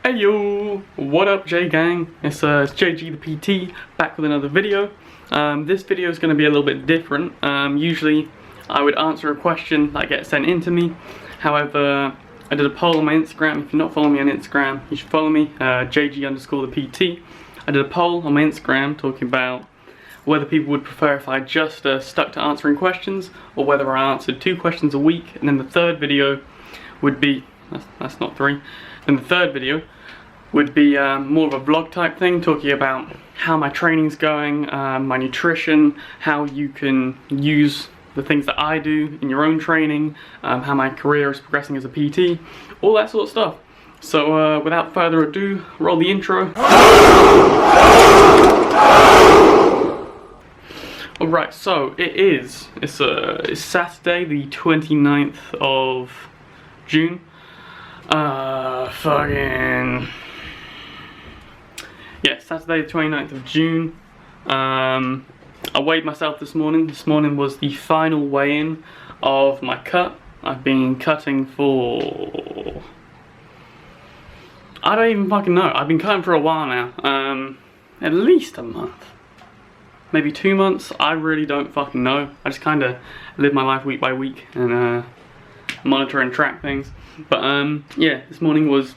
Hey yo, what up JGang? It's JG the PT back with another video. This video is going to be a little bit different. Usually I would answer a question that gets sent in to me. However, I did a poll on my Instagram. If you're not following me on Instagram, you should follow me, JG_the PT. I did a poll on my Instagram talking about whether people would prefer if I just stuck to answering questions, or whether I answered 2 questions a week, and then the third video would be, that's not 3, then the third video would be more of a vlog type thing, talking about how my training's going, my nutrition, how you can use the things that I do in your own training, how my career is progressing as a PT, all that sort of stuff. So without further ado, roll the intro. Alright, so it's Saturday the 29th of June. Saturday the 29th of June. I weighed myself this morning. This morning was the final weigh-in of my cut. I've been cutting for... I don't even fucking know. I've been cutting for a while now. At least a month. Maybe 2 months. I really don't fucking know. I just kind of live my life week by week and monitor and track things. But yeah, this morning was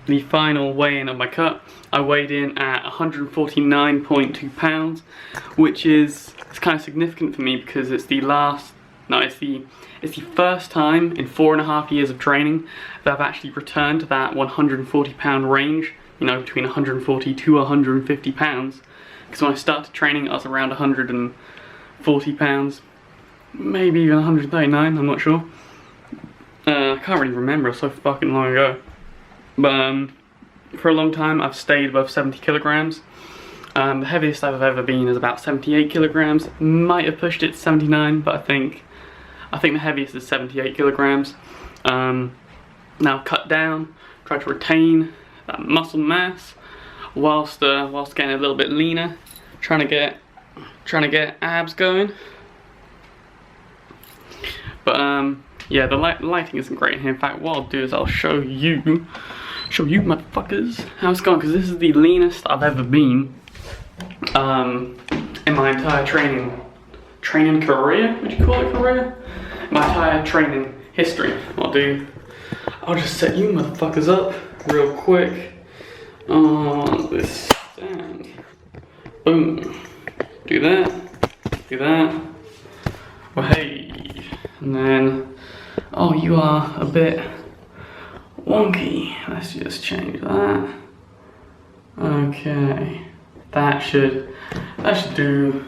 the final weigh-in of my cut. I weighed in at 149.2 pounds, which is kind of significant for me because it's the first time in 4.5 years of training that I've actually returned to that 140 pound range, you know, between 140 to 150 pounds. Because when I started training, I was around 140 pounds, maybe even 139, I'm not sure. I can't really remember, it was so fucking long ago. But for a long time I've stayed above 70 kilograms. The heaviest I've ever been is about 78 kilograms. Might have pushed it to 79, but I think the heaviest is 78 kilograms. Now cut down, try to retain that muscle mass whilst getting a little bit leaner, trying to get abs going. But yeah, the lighting isn't great in here. In fact, what I'll do is I'll show you motherfuckers how it's going, because this is the leanest I've ever been in my entire training career. Would you call it career? My entire training history. I'll just set you motherfuckers up real quick on this stand. Boom. Do that. Well, hey, and then, oh, you are a bit wonky. Let's just change that. Okay, that should do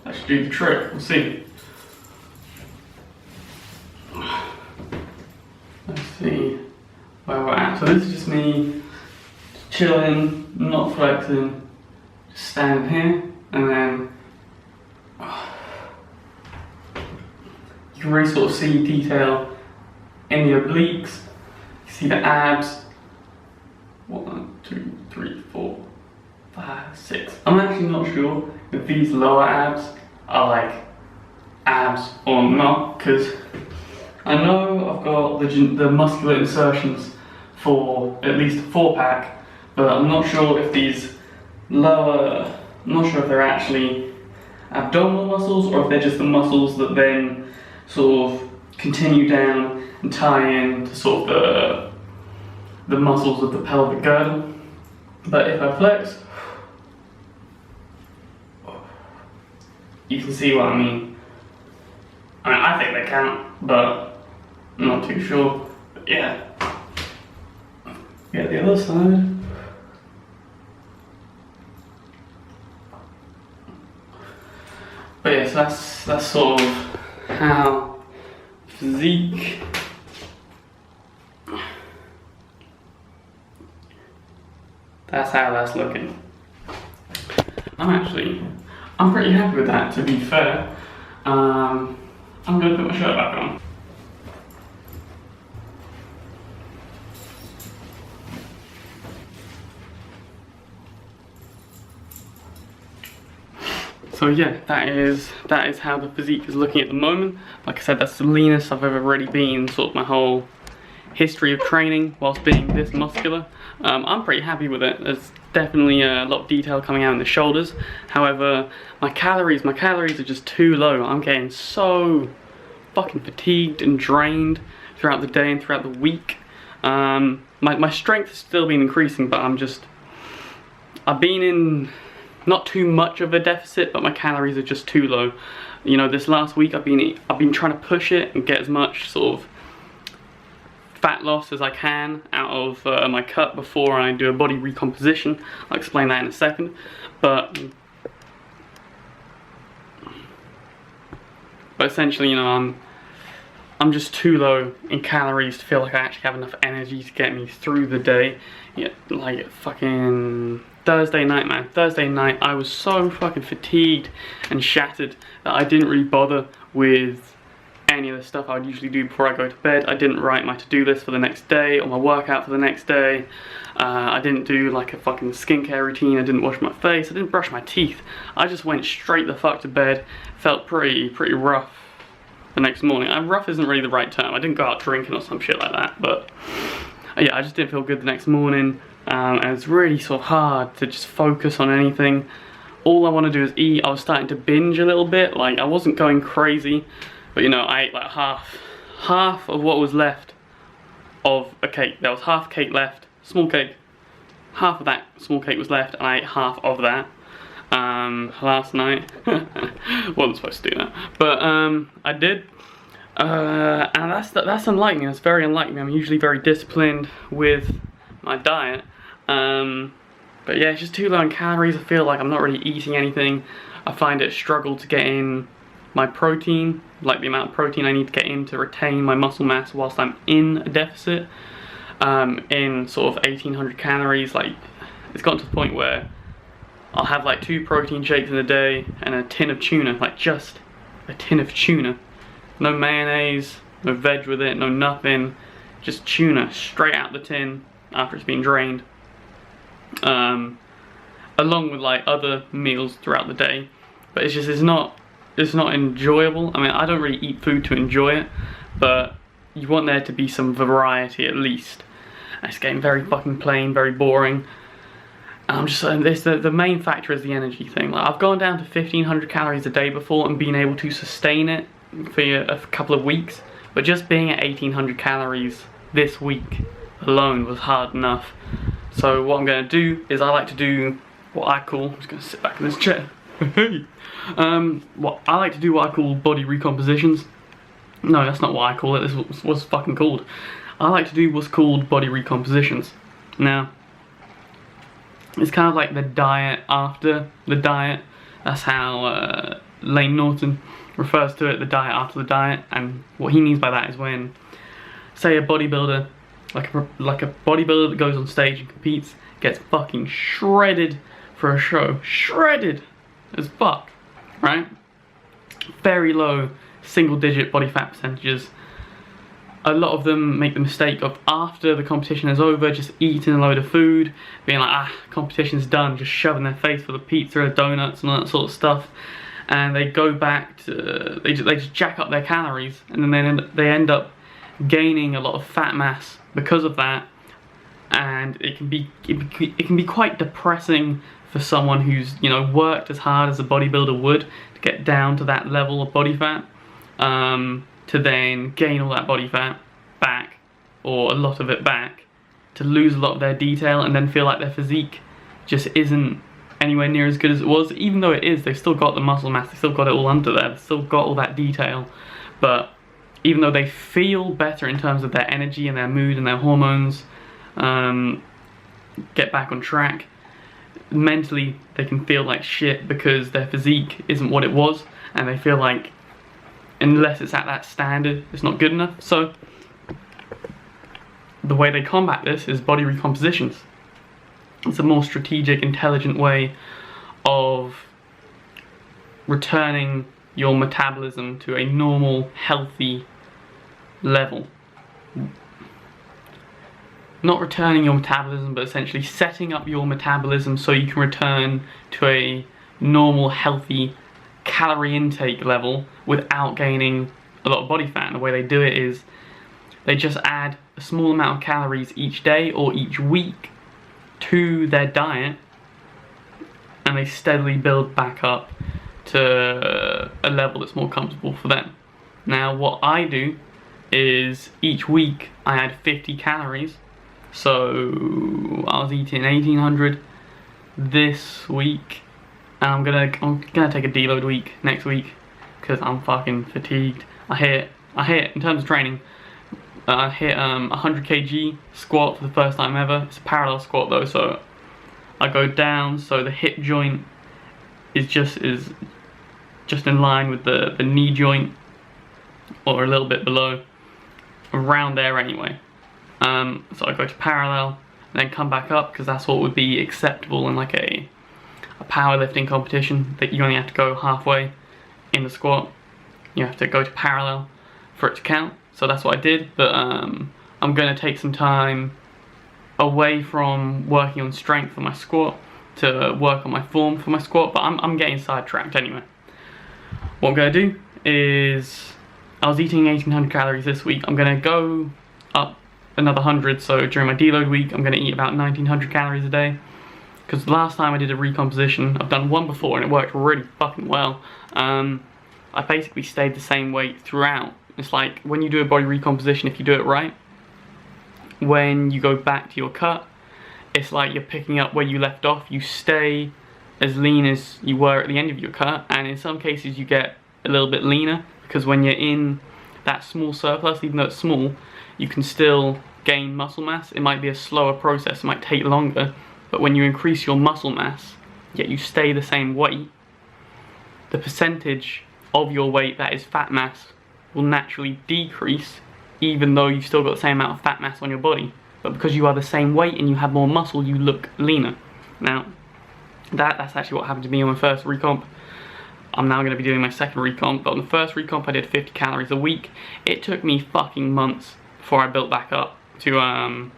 the trick. We'll see. Let's see where we're at. So this is just me chilling, not flexing, just standing here, and then you can really sort of see detail in the obliques. You see the abs. 1, 2, 3, 4, 5, 6. I'm actually not sure if these lower abs are like abs or not, because I know I've got the muscular insertions for at least a 4-pack, but I'm not sure if these lower, I'm not sure if they're actually abdominal muscles or if they're just the muscles that then sort of continue down and tie in to sort of the muscles of the pelvic girdle. But if I flex, you can see what I mean. I think they count, but I'm not too sure. But yeah. Get the other side. But yeah, so that's sort of how Physique that's how that's looking. I'm pretty happy with that, to be fair. I'm gonna put my shirt back on. So yeah, that is how the physique is looking at the moment. Like I said, that's the leanest I've ever really been sort of my whole history of training whilst being this muscular. I'm pretty happy with it. There's definitely a lot of detail coming out in the shoulders. However, my calories are just too low. I'm getting so fucking fatigued and drained throughout the day and throughout the week. My strength has still been increasing, but I've been in not too much of a deficit, but my calories are just too low. You know, this last week I've been trying to push it and get as much sort of fat loss as I can out of my cut before I do a body recomposition. I'll explain that in a second. But essentially, you know, I'm just too low in calories to feel like I actually have enough energy to get me through the day. Yeah, like fucking Thursday night, man. Thursday night, I was so fucking fatigued and shattered that I didn't really bother with any of the stuff I would usually do before I go to bed. I didn't write my to-do list for the next day or my workout for the next day. I didn't do like a fucking skincare routine. I didn't wash my face. I didn't brush my teeth. I just went straight the fuck to bed. Felt pretty rough the next morning. Rough isn't really the right term. I didn't go out drinking or some shit like that, but yeah, I just didn't feel good the next morning. And it's really sort of hard to just focus on anything. All I want to do is eat. I was starting to binge a little bit. Like, I wasn't going crazy, but you know, I ate like half of what was left of a cake. There was half cake left, small cake. Half of that small cake was left, and I ate half of that last night. Wasn't supposed to do that, but I did. And that's unlike me. That's very unlike me. I'm usually very disciplined with my diet. But yeah, it's just too low in calories. I feel like I'm not really eating anything. I find it a struggle to get in my protein, like the amount of protein I need to get in to retain my muscle mass whilst I'm in a deficit. In sort of 1800 calories, like, it's gotten to the point where I'll have like 2 protein shakes in a day and a tin of tuna, like just a tin of tuna. No mayonnaise, no veg with it, no nothing, just tuna straight out the tin after it's been drained. Along with like other meals throughout the day, but it's not enjoyable. I mean, I don't really eat food to enjoy it, but you want there to be some variety at least. And it's getting very fucking plain, very boring. And I'm just the main factor is the energy thing. Like, I've gone down to 1500 calories a day before and been able to sustain it for a couple of weeks, but just being at 1800 calories this week alone was hard enough. So what I'm going to do is I like to do what I call, I'm just going to sit back in this chair. What I like to do what I call body recompositions. No, that's not what I call it. This is what's fucking called. I like to do what's called body recompositions. Now, it's kind of like the diet after the diet. That's how Lane Norton refers to it, the diet after the diet. And what he means by that is when, say, a bodybuilder, like a bodybuilder that goes on stage and competes, gets fucking shredded for a show. Shredded as fuck, right? Very low single-digit body fat percentages. A lot of them make the mistake of, after the competition is over, just eating a load of food, being like, competition's done, just shoving their face full of pizza, donuts, and all that sort of stuff. And they go back to, they just jack up their calories, and then they end up gaining a lot of fat mass because of that. And it can be quite depressing for someone who's, you know, worked as hard as a bodybuilder would to get down to that level of body fat, to then gain all that body fat back, or a lot of it back, to lose a lot of their detail and then feel like their physique just isn't anywhere near as good as it was. Even though it is, they've still got the muscle mass, they've still got it all under there, they've still got all that detail, but even though they feel better in terms of their energy and their mood and their hormones, get back on track, mentally they can feel like shit because their physique isn't what it was, and they feel like unless it's at that standard, it's not good enough. So the way they combat this is body recompositions. It's a more strategic, intelligent way of returning your metabolism to a normal, healthy level. Not returning your metabolism, but essentially setting up your metabolism so you can return to a normal, healthy calorie intake level without gaining a lot of body fat. And the way they do it is they just add a small amount of calories each day or each week to their diet, and they steadily build back up to a level that's more comfortable for them. Now what I do is each week I add 50 calories. So I was eating 1800 this week, and I'm gonna take a deload week next week because I'm fucking fatigued. I hit in terms of training, I hit 100 kg squat for the first time ever. It's a parallel squat though, so I go down so the hip joint is just in line with the knee joint, or a little bit below, around there anyway. So I go to parallel and then come back up, because that's what would be acceptable in like a powerlifting competition, that you only have to go halfway in the squat. You have to go to parallel for it to count. So that's what I did, but I'm going to take some time away from working on strength for my squat to work on my form for my squat, but I'm getting sidetracked anyway. What I'm going to do is, I was eating 1800 calories this week. I'm going to go up another 100, so during my deload week I'm going to eat about 1900 calories a day, because the last time I did a recomposition, I've done one before and it worked really fucking well. I basically stayed the same weight throughout. It's like when you do a body recomposition, if you do it right, when you go back to your cut, it's like you're picking up where you left off. You stay as lean as you were at the end of your cut, and in some cases you get a little bit leaner, because when you're in that small surplus, even though it's small, you can still gain muscle mass. It might be a slower process, it might take longer, but when you increase your muscle mass, yet you stay the same weight, the percentage of your weight that is fat mass will naturally decrease, even though you've still got the same amount of fat mass on your body. But because you are the same weight and you have more muscle, you look leaner. Now, that's actually what happened to me on my first recomp. I'm now going to be doing my second recomp, but on the first recomp I did 50 calories a week. It took me fucking months before I built back up to a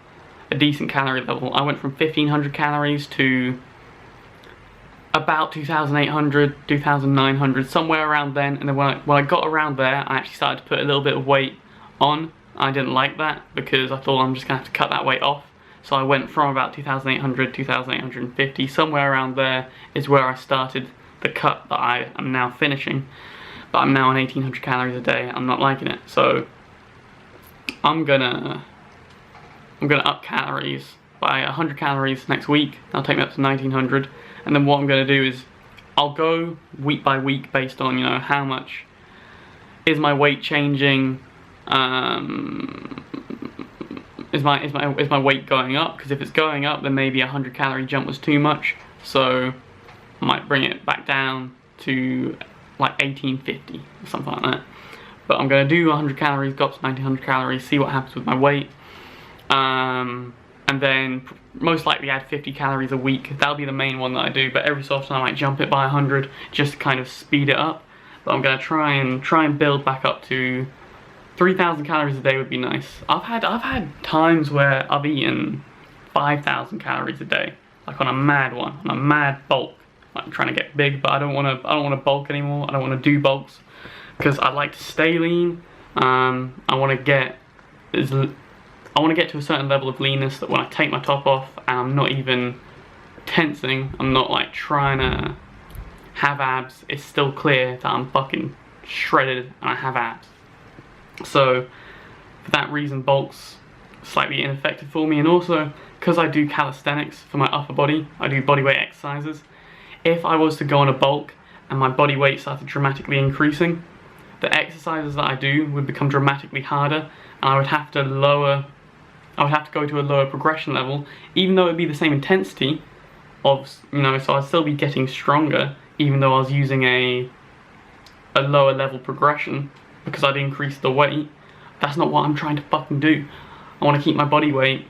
decent calorie level. I went from 1500 calories to about 2800, 2900, somewhere around then, and then when I got around there, I actually started to put a little bit of weight on. I didn't like that, because I thought I'm just going to have to cut that weight off. So I went from about 2800, 2850, somewhere around there is where I started the cut that I am now finishing. But I'm now on 1800 calories a day. I'm not liking it, so I'm gonna up calories by 100 calories next week. That'll take me up to 1900, and then what I'm gonna do is I'll go week by week based on, you know, how much is my weight changing, is my weight going up, because if it's going up then maybe a 100 calorie jump was too much, so I might bring it back down to like 1850 or something like that. But I'm going to do 100 calories, go up to 1900 calories, see what happens with my weight, and then most likely add 50 calories a week. That'll be the main one that I do, but every so often I might jump it by 100 just to kind of speed it up. But I'm going to try and build back up to 3000 calories a day would be nice. I've had times where I've eaten 5000 calories a day, like on a mad one, on a mad bulk. I'm trying to get big, but I don't want to bulk anymore. I don't want to do bulks because I like to stay lean. I want to get to a certain level of leanness that when I take my top off and I'm not even tensing, I'm not like trying to have abs, it's still clear that I'm fucking shredded and I have abs. So for that reason, bulk's slightly ineffective for me, and also because I do calisthenics for my upper body, I do bodyweight exercises. If I was to go on a bulk and my body weight started dramatically increasing, the exercises that I do would become dramatically harder, and I would have to go to a lower progression level, even though it would be the same intensity of, you know, so I'd still be getting stronger, even though I was using a lower level progression, because I'd increased the weight. That's not what I'm trying to fucking do. I want to keep my body weight,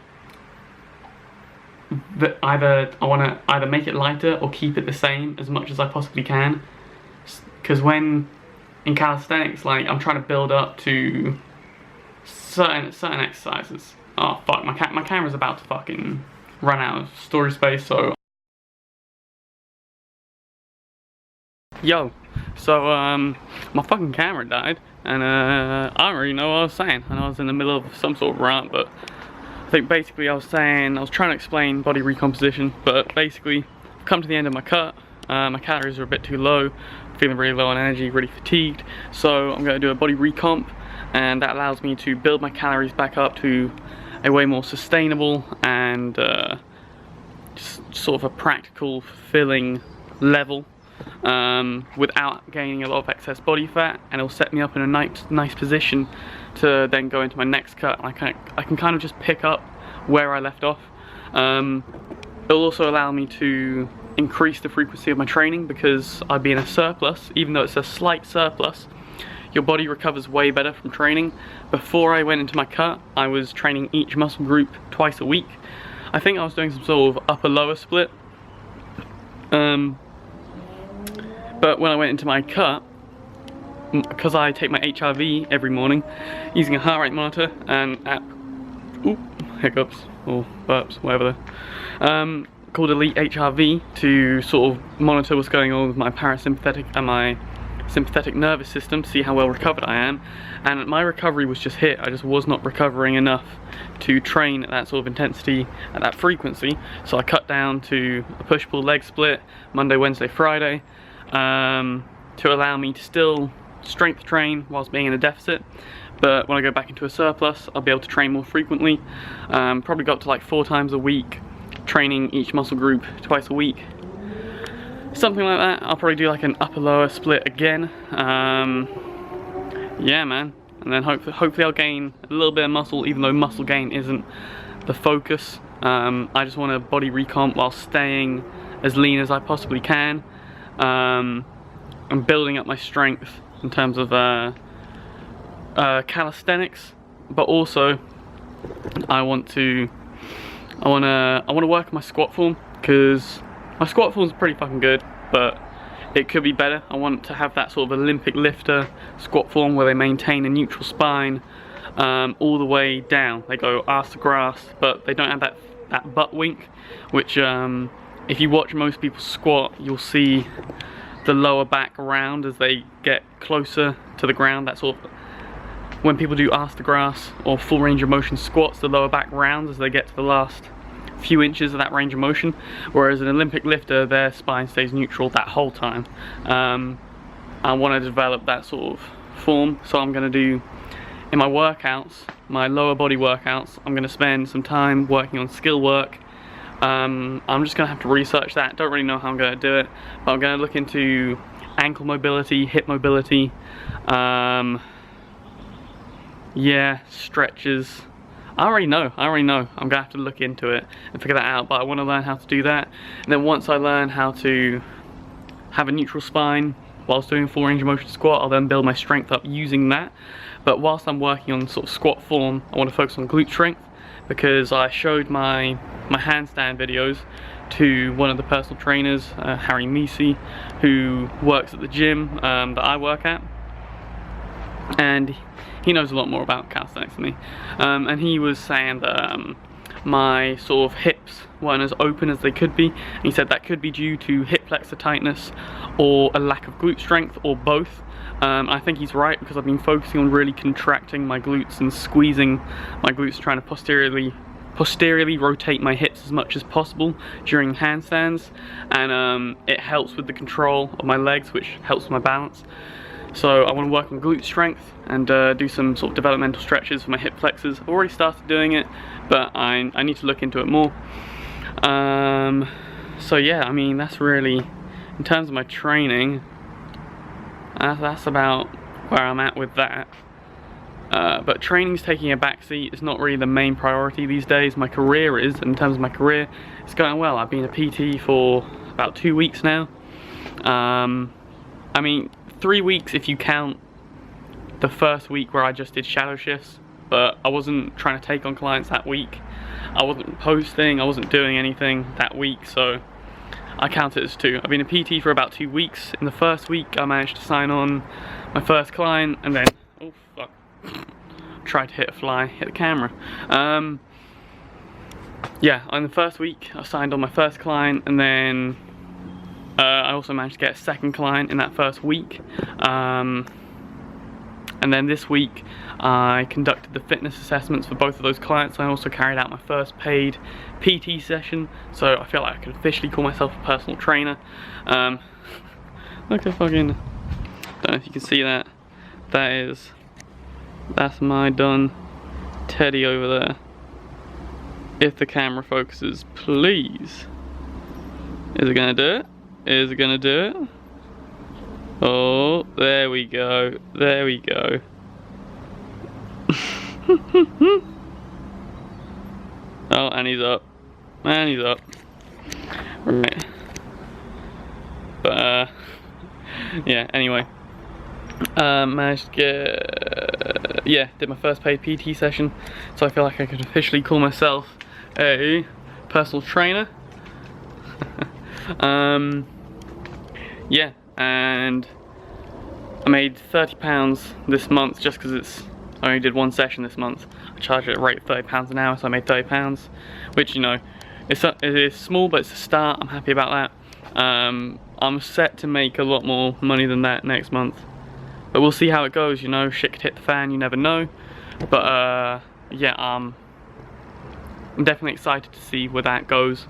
but I want to either make it lighter or keep it the same as much as I possibly can. Because when in calisthenics, like, I'm trying to build up to certain exercises. Oh fuck, my camera's about to fucking run out of storage space, so yo, so my fucking camera died, and I don't really know what I was saying. I know I was in the middle of some sort of rant, but I think basically I was trying to explain body recomposition, but basically I've come to the end of my cut. My calories are a bit too low, feeling really low on energy, really fatigued, so I'm going to do a body recomp, and that allows me to build my calories back up to a way more sustainable and just sort of a practical, fulfilling level, without gaining a lot of excess body fat, and it'll set me up in a nice position to then go into my next cut. I can kind of just pick up where I left off. It'll also allow me to increase the frequency of my training, because I'd be in a surplus. Even though it's a slight surplus, your body recovers way better from training. Before I went into my cut, I was training each muscle group twice a week. I think I was doing some sort of upper-lower split. But when I went into my cut, because I take my HRV every morning using a heart rate monitor and app, hiccups or burps, whatever they're, called Elite HRV, to sort of monitor what's going on with my parasympathetic and my sympathetic nervous system to see how well recovered I am. And my recovery was just hit. I just was not recovering enough to train at that sort of intensity, at that frequency, so I cut down to a push-pull leg split Monday, Wednesday, Friday, to allow me to still strength train whilst being in a deficit. But when I go back into a surplus, I'll be able to train more frequently. Probably got to like 4 times a week, training each muscle group twice a week. Something like that. I'll probably do like an upper-lower split again. Yeah, man. And then hopefully I'll gain a little bit of muscle, even though muscle gain isn't the focus. I just want a body recomp while staying as lean as I possibly can. I'm building up my strength in terms of calisthenics, but also I want to work on my squat form, because my squat form is pretty fucking good, but it could be better. I want to have that sort of Olympic lifter squat form where they maintain a neutral spine all the way down. They go ass to grass, but they don't have that butt wink, which if you watch most people squat, you'll see the lower back round as they get closer to the ground. That sort of, when people do ass to grass or full range of motion squats, the lower back rounds as they get to the last few inches of that range of motion, whereas an Olympic lifter, their spine stays neutral that whole time. I want to develop that sort of form, so I'm going to do, in my workouts, my lower body workouts, I'm going to spend some time working on skill work. I'm just going to have to research that. Don't really know how I'm going to do it, but I'm going to look into ankle mobility, hip mobility, yeah, stretches. I already know. I'm gonna have to look into it and figure that out, but I want to learn how to do that. And then once I learn how to have a neutral spine whilst doing a full range of motion squat, I'll then build my strength up using that. But whilst I'm working on sort of squat form, I want to focus on glute strength, because I showed my handstand videos to one of the personal trainers, Harry Misi, who works at the gym that I work at, and he knows a lot more about calisthenics than me, and he was saying that my sort of hips weren't as open as they could be, and he said that could be due to hip flexor tightness or a lack of glute strength, or both. I think he's right, because I've been focusing on really contracting my glutes and squeezing my glutes, trying to posteriorly rotate my hips as much as possible during handstands, and it helps with the control of my legs, which helps with my balance. So I want to work on glute strength and do some sort of developmental stretches for my hip flexors. I've already started doing it, but I need to look into it more. So yeah, I mean, that's really, in terms of my training, that's about where I'm at with that. But training's taking a backseat. It's not really the main priority these days. My career is, in terms of my career, it's going well. I've been a PT for about 2 weeks now. I mean, 3 weeks if you count the first week where I just did shadow shifts, but I wasn't trying to take on clients that week. I wasn't posting, I wasn't doing anything that week, so I count it as 2. I've been a PT for about 2 weeks. In the first week I managed to sign on my first client, and then, oh fuck, tried to hit a fly, hit the camera. Yeah, in the first week I signed on my first client, and then I also managed to get a second client in that first week. And then this week I conducted the fitness assessments for both of those clients. I also carried out my first paid PT session, so I feel like I can officially call myself a personal trainer. Look at fucking, don't know if you can see that. That's my done teddy over there. If the camera focuses, please. Is it gonna do it? Is it gonna do it? Oh, there we go. There we go. Oh, and he's up. And he's up. Right. But, yeah, anyway. Managed to get... Yeah, did my first paid PT session. So I feel like I could officially call myself a personal trainer. Yeah. And I made £30 this month just because I only did one session this month. I charged at a rate of £30 an hour, so I made £30, which, you know, it is small, but it's a start. I'm happy about that. I'm set to make a lot more money than that next month, but we'll see how it goes. You know, shit could hit the fan, you never know. But yeah, I'm definitely excited to see where that goes.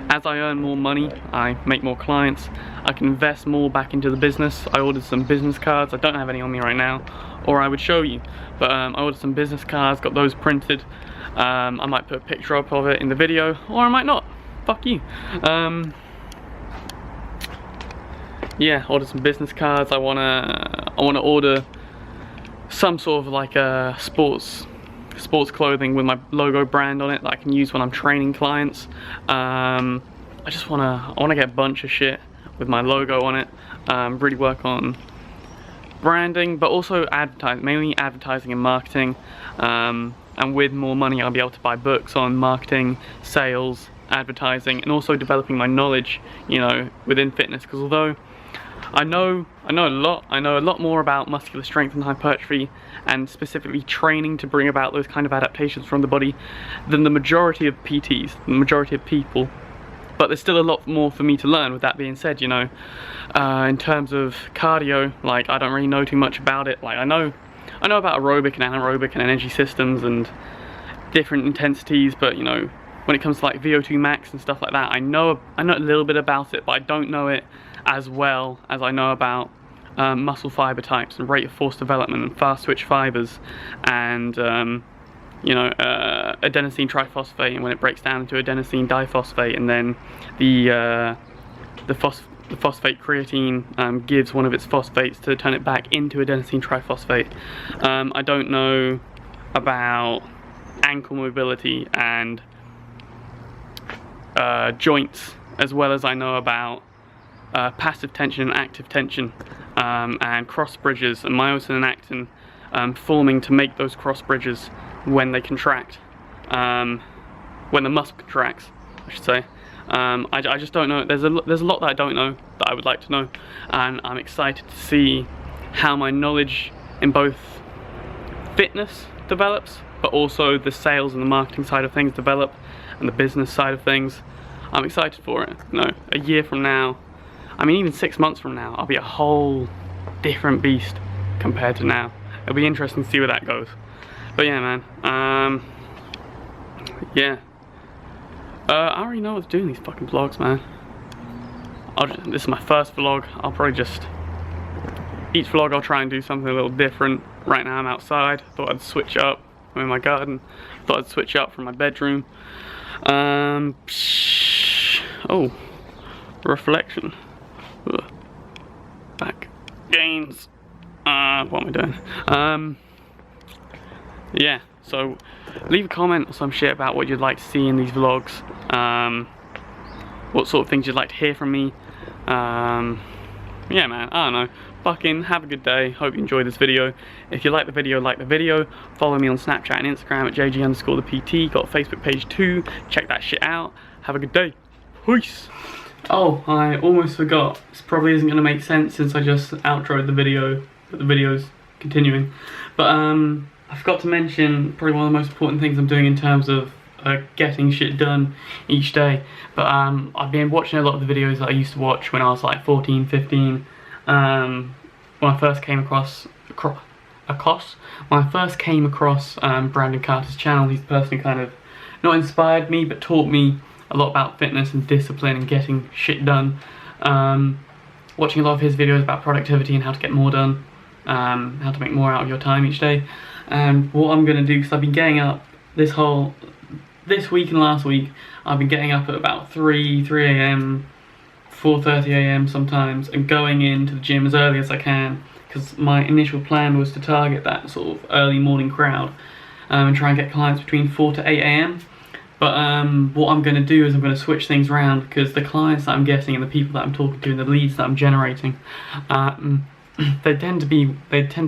As I earn more money, I make more clients, I can invest more back into the business. I ordered some business cards. I don't have any on me right now, or I would show you. But I ordered some business cards, got those printed. I might put a picture up of it in the video, or I might not. Fuck you. Yeah, ordered some business cards. I wanna order some sort of like a sports clothing with my logo brand on it that I can use when I'm training clients. I wanna get a bunch of shit with my logo on it. Really work on branding, but also advertising, mainly advertising and marketing. And with more money, I'll be able to buy books on marketing, sales, advertising, and also developing my knowledge, you know, within fitness. Because although I know a lot more about muscular strength and hypertrophy, and specifically training to bring about those kind of adaptations from the body, than the majority of PTs, the majority of people. But there's still a lot more for me to learn. With that being said, you know, in terms of cardio, like, I don't really know too much about it. Like, I know about aerobic and anaerobic and energy systems and different intensities, but you know, when it comes to like VO2 max and stuff like that, I know a little bit about it, but I don't know it as well as I know about muscle fiber types and rate of force development and fast switch fibers, and you know, adenosine triphosphate, and when it breaks down into adenosine diphosphate, and then the phosphate creatine gives one of its phosphates to turn it back into adenosine triphosphate. I don't know about ankle mobility and joints as well as I know about passive tension and active tension, and cross bridges and myosin and actin forming to make those cross bridges when they contract, when the muscle contracts, I should say. I just don't know. There's a lot that I don't know that I would like to know, and I'm excited to see how my knowledge in both fitness develops, but also the sales and the marketing side of things develop, and the business side of things. I'm excited for it. You know, a year from now, I mean even 6 months from now, I'll be a whole different beast compared to now. It'll be interesting to see where that goes. But yeah, man, yeah. I already know what's doing these fucking vlogs, man. This is my first vlog. I'll probably just, each vlog I'll try and do something a little different. Right now I'm outside. Thought I'd switch up. I'm in my garden. Thought I'd switch up from my bedroom. Oh, reflection. Ugh. Back gains. What am I doing? Yeah, so leave a comment or some shit about what you'd like to see in these vlogs. What sort of things you'd like to hear from me. Yeah, man, I don't know. Fucking have a good day. Hope you enjoyed this video. If you like the video, follow me on Snapchat and Instagram at JG_the PT. Got a Facebook page too. Check that shit out. Have a good day. Peace. Oh, I almost forgot. This probably isn't going to make sense since I just outroed the video, but the video's continuing. But I forgot to mention probably one of the most important things I'm doing in terms of getting shit done each day. But I've been watching a lot of the videos that I used to watch when I was like 14, 15. when I first came across Brandon Carter's channel. He's the person who kind of not inspired me, but taught me a lot about fitness and discipline and getting shit done. Watching a lot of his videos about productivity and how to get more done, how to make more out of your time each day. And what I'm gonna do, because I've been getting up this week and last week, I've been getting up at about 3 a.m, 4:30 a.m. sometimes, and going into the gym as early as I can, because my initial plan was to target that sort of early morning crowd, and try and get clients between 4 to 8 a.m. But what I'm going to do is I'm going to switch things around, because the clients that I'm getting and the people that I'm talking to and the leads that I'm generating, they tend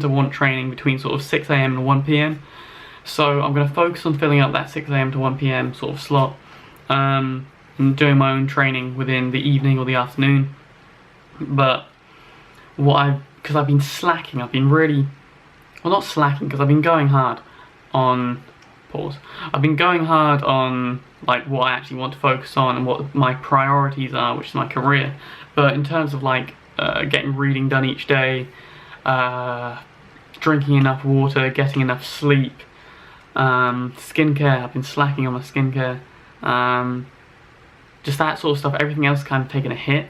to want training between sort of 6 a.m. and 1 p.m. So I'm going to focus on filling up that 6 a.m. to 1 p.m. sort of slot, and doing my own training within the evening or the afternoon. But because I've been slacking, I've been really, well, not slacking, because I've been going hard on, I've been going hard on like what I actually want to focus on and what my priorities are, which is my career. But in terms of like getting reading done each day, drinking enough water, getting enough sleep, skincare, I've been slacking on my skincare, just that sort of stuff. Everything else kind of taken a hit.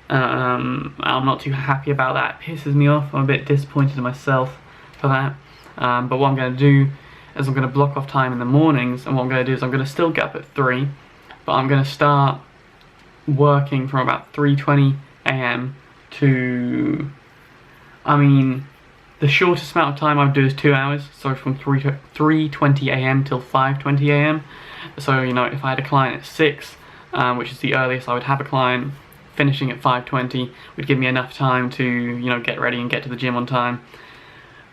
I'm not too happy about that. It pisses me off. I'm a bit disappointed in myself for that. But what I'm going to do is I'm going to block off time in the mornings, and what I'm going to do is I'm going to still get up at 3, but I'm going to start working from about 3:20 a.m. to, the shortest amount of time I would do is 2 hours, so from 3:20 a.m. till 5:20 a.m. So, you know, if I had a client at 6, which is the earliest I would have a client, finishing at 5:20 would give me enough time to, you know, get ready and get to the gym on time.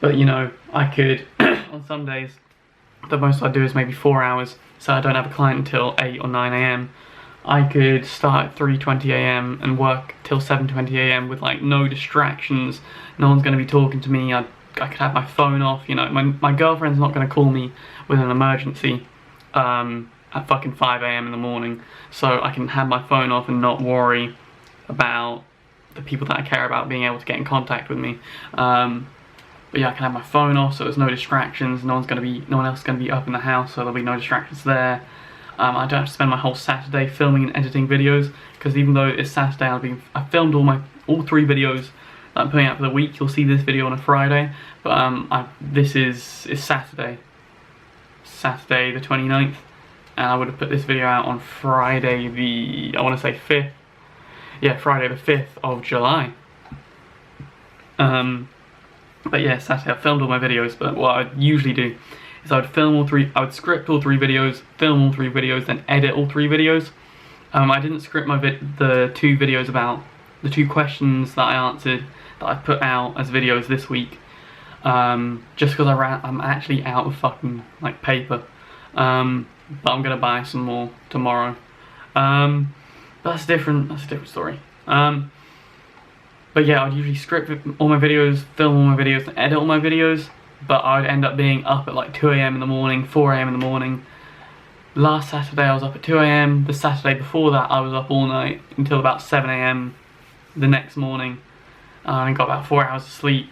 But, you know, I could, on some days, the most I do is maybe 4 hours, so I don't have a client until 8 or 9 a.m. I could start at 3:20 a.m. and work till 7:20 a.m. with like no distractions. No one's going to be talking to me. I could have my phone off. You know, my girlfriend's not going to call me with an emergency at fucking 5 a.m. in the morning, so I can have my phone off and not worry about the people that I care about being able to get in contact with me. But yeah, I can have my phone off, so there's no distractions. No one else is going to be up in the house, so there'll be no distractions there. I don't have to spend my whole Saturday filming and editing videos, because even though it's Saturday, I filmed all 3 videos that I'm putting out for the week. You'll see this video on a Friday, but this is Saturday the 29th, and I would have put this video out on Friday the, I want to say 5th. Yeah, Friday the 5th of July. But yeah, Saturday I filmed all my videos, but what I'd usually do is I would script all 3 videos, film all 3 videos, then edit all 3 videos. I didn't script the 2 videos about the 2 questions that I answered that I put out as videos this week, just because I'm actually out of fucking like paper. But I'm gonna buy some more tomorrow. But that's a different story. But yeah, I'd usually script all my videos, film all my videos, and edit all my videos, but I'd end up being up at like 2 a.m. in the morning, 4 a.m. in the morning. Last Saturday I was up at 2 a.m. The Saturday before that I was up all night until about 7 a.m. the next morning. And got about 4 hours of sleep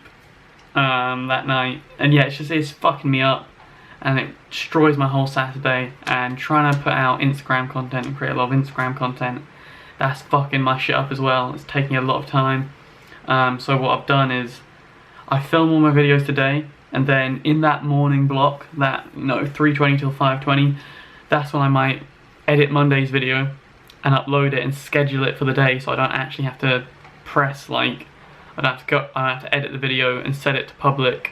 that night. And yeah, it's fucking me up. And it destroys my whole Saturday. And trying to put out Instagram content and create a lot of Instagram content, that's fucking my shit up as well. It's taking a lot of time. So what I've done is I film all my videos today, and then in that morning block, that, you know, 3:20 till 5:20, that's when I might edit Monday's video and upload it and schedule it for the day, so I don't actually have to press like, I don't have to edit the video and set it to public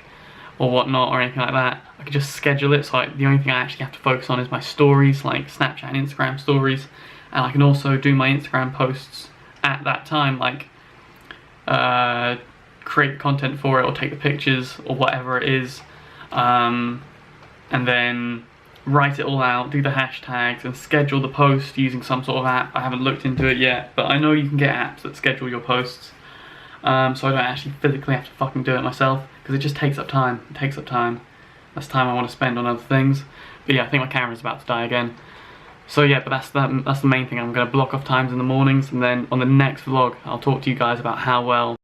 or whatnot or anything like that. I can just schedule it, so the only thing I actually have to focus on is my stories, like Snapchat and Instagram stories, and I can also do my Instagram posts at that time, like create content for it or take the pictures or whatever it is, and then write it all out, do the hashtags, and schedule the post using some sort of app. I haven't looked into it yet, but I know you can get apps that schedule your posts, so I don't actually physically have to fucking do it myself, because it just takes up time. It takes up time. That's time I want to spend on other things. But yeah, I think my camera's about to die again. So yeah, but that's the main thing. I'm going to block off times in the mornings, and then on the next vlog I'll talk to you guys about how well